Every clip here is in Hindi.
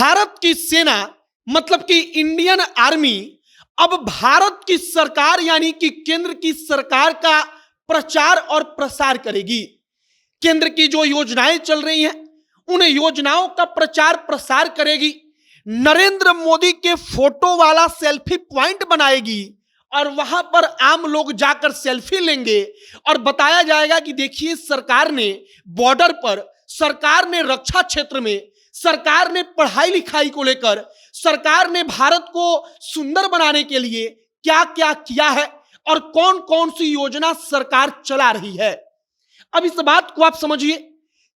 भारत की सेना मतलब कि इंडियन आर्मी अब भारत की सरकार यानी कि केंद्र की सरकार का प्रचार और प्रसार करेगी। केंद्र की जो योजनाएं चल रही हैं उन योजनाओं का प्रचार प्रसार करेगी। नरेंद्र मोदी के फोटो वाला सेल्फी पॉइंट बनाएगी और वहां पर आम लोग जाकर सेल्फी लेंगे और बताया जाएगा कि देखिए सरकार ने बॉर्डर पर, सरकार ने रक्षा क्षेत्र में, सरकार ने पढ़ाई लिखाई को लेकर, सरकार ने भारत को सुंदर बनाने के लिए क्या क्या किया है और कौन कौन सी योजना सरकार चला रही है। अब इस बात को आप समझिए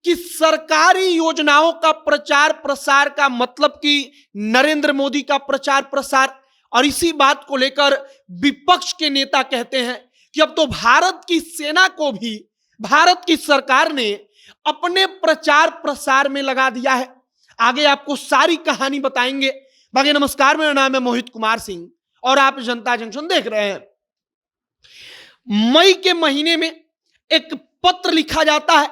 कि सरकारी योजनाओं का प्रचार प्रसार का मतलब कि नरेंद्र मोदी का प्रचार प्रसार, और इसी बात को लेकर विपक्ष के नेता कहते हैं कि अब तो भारत की सेना को भी भारत की सरकार ने अपने प्रचार प्रसार में लगा दिया है। आगे आपको सारी कहानी बताएंगे। बाकी नमस्कार, मेरा नाम है मोहित कुमार सिंह और आप जनता जंक्शन देख रहे हैं। मई के महीने में एक पत्र लिखा जाता है।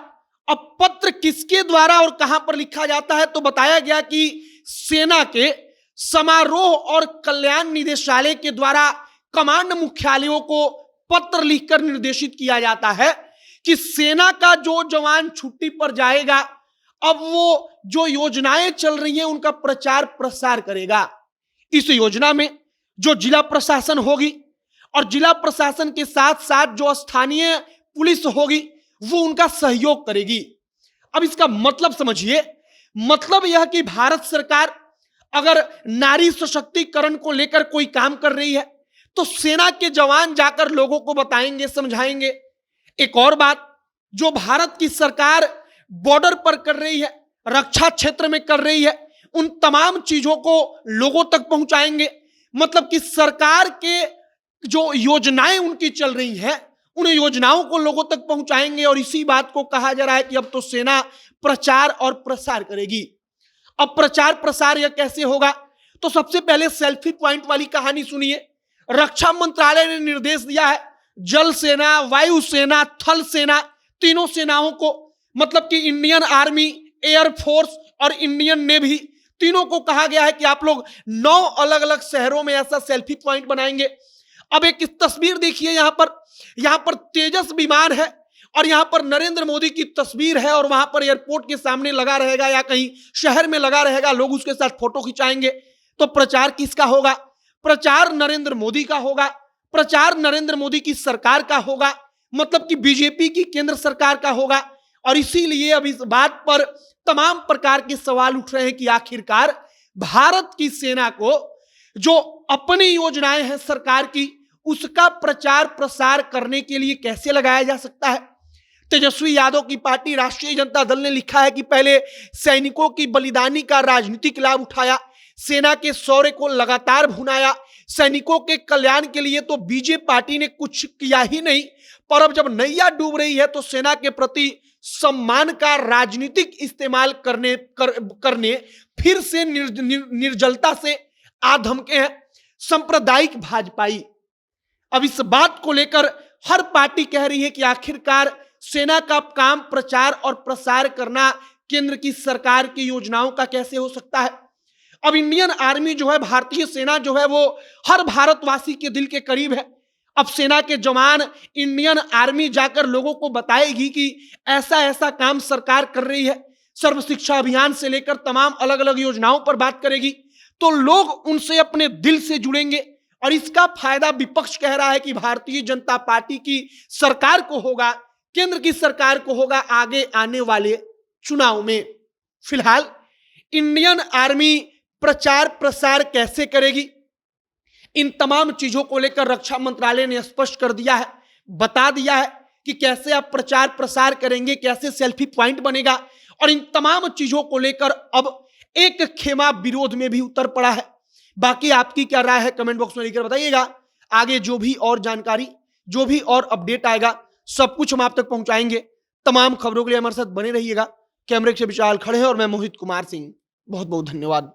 अब पत्र किसके द्वारा और कहां पर लिखा जाता है तो बताया गया कि सेना के समारोह और कल्याण निदेशालय के द्वारा कमांड मुख्यालयों को पत्र लिखकर निर्देशित किया जाता है कि सेना का जो जवान छुट्टी पर जाएगा अब वो जो योजनाएं चल रही हैं उनका प्रचार प्रसार करेगा। इस योजना में जो जिला प्रशासन होगी और जिला प्रशासन के साथ साथ जो स्थानीय पुलिस होगी वो उनका सहयोग करेगी। अब इसका मतलब समझिए, मतलब यह कि भारत सरकार अगर नारी सशक्तिकरण को लेकर कोई काम कर रही है तो सेना के जवान जाकर लोगों को बताएंगे, समझाएंगे। एक और बात, जो भारत की सरकार बॉर्डर पर कर रही है, रक्षा क्षेत्र में कर रही है, उन तमाम चीजों को लोगों तक पहुंचाएंगे। मतलब कि सरकार के जो योजनाएं उनकी चल रही हैं उन योजनाओं को लोगों तक पहुंचाएंगे और इसी बात को कहा जा रहा है कि अब तो सेना प्रचार और प्रसार करेगी। अब प्रचार प्रसार यह कैसे होगा तो सबसे पहले सेल्फी पॉइंट वाली कहानी सुनिए। रक्षा मंत्रालय ने निर्देश दिया है जल सेना, वायु सेना, थल सेना, तीनों सेनाओं को, मतलब कि इंडियन आर्मी, एयरफोर्स और इंडियन नेवी, तीनों को कहा गया है कि आप लोग 9 अलग अलग शहरों में ऐसा सेल्फी पॉइंट बनाएंगे। अब एक तस्वीर देखिए, यहां पर तेजस विमान है और यहां पर नरेंद्र मोदी की तस्वीर है और वहां पर एयरपोर्ट के सामने लगा रहेगा या कहीं शहर में लगा रहेगा, लोग उसके साथ फोटो खिंचाएंगे। तो प्रचार किसका होगा? प्रचार नरेंद्र मोदी का होगा, प्रचार नरेंद्र मोदी की सरकार का होगा, मतलब कि बीजेपी की केंद्र सरकार का होगा। और इसीलिए अब इस बात पर तमाम प्रकार के सवाल उठ रहे हैं कि आखिरकार भारत की सेना को जो अपनी योजनाएं हैं सरकार की उसका प्रचार प्रसार करने के लिए कैसे लगाया जा सकता है। तेजस्वी यादव की पार्टी राष्ट्रीय जनता दल ने लिखा है कि पहले सैनिकों की बलिदानी का राजनीतिक लाभ उठाया, सेना के शौर्य को लगातार भुनाया, सैनिकों के कल्याण के लिए तो बीजेपी पार्टी ने कुछ किया ही नहीं, पर अब जब नैया डूब रही है तो सेना के प्रति सम्मान का राजनीतिक इस्तेमाल करने फिर से निर्जलता से आधमके हैं सांप्रदायिक भाजपाई। अब इस बात को लेकर हर पार्टी कह रही है कि आखिरकार सेना का काम प्रचार और प्रसार करना केंद्र की सरकार की योजनाओं का कैसे हो सकता है। अब इंडियन आर्मी जो है, भारतीय सेना जो है वो हर भारतवासी के दिल के करीब है। अब सेना के जवान, इंडियन आर्मी जाकर लोगों को बताएगी कि ऐसा ऐसा काम सरकार कर रही है, सर्व शिक्षा अभियान से लेकर तमाम अलग अलग योजनाओं पर बात करेगी, तो लोग उनसे अपने दिल से जुड़ेंगे। और इसका फायदा विपक्ष कह रहा है कि भारतीय जनता पार्टी की सरकार को होगा, केंद्र की सरकार को होगा आगे आने वाले चुनाव में। फिलहाल इंडियन आर्मी प्रचार प्रसार कैसे करेगी, इन तमाम चीजों को लेकर रक्षा मंत्रालय ने स्पष्ट कर दिया है, बता दिया है कि कैसे आप प्रचार प्रसार करेंगे, कैसे सेल्फी पॉइंट बनेगा। और इन तमाम चीजों को लेकर अब एक खेमा विरोध में भी उतर पड़ा है। बाकी आपकी क्या राय है कमेंट बॉक्स में लिखकर बताइएगा। आगे जो भी और जानकारी, जो भी और अपडेट आएगा सब कुछ हम आप तक पहुंचाएंगे। तमाम खबरों के लिए हमारे साथ बने रहिएगा। कैमरे के विशाल खड़े हैं और मैं मोहित कुमार सिंह। बहुत बहुत धन्यवाद।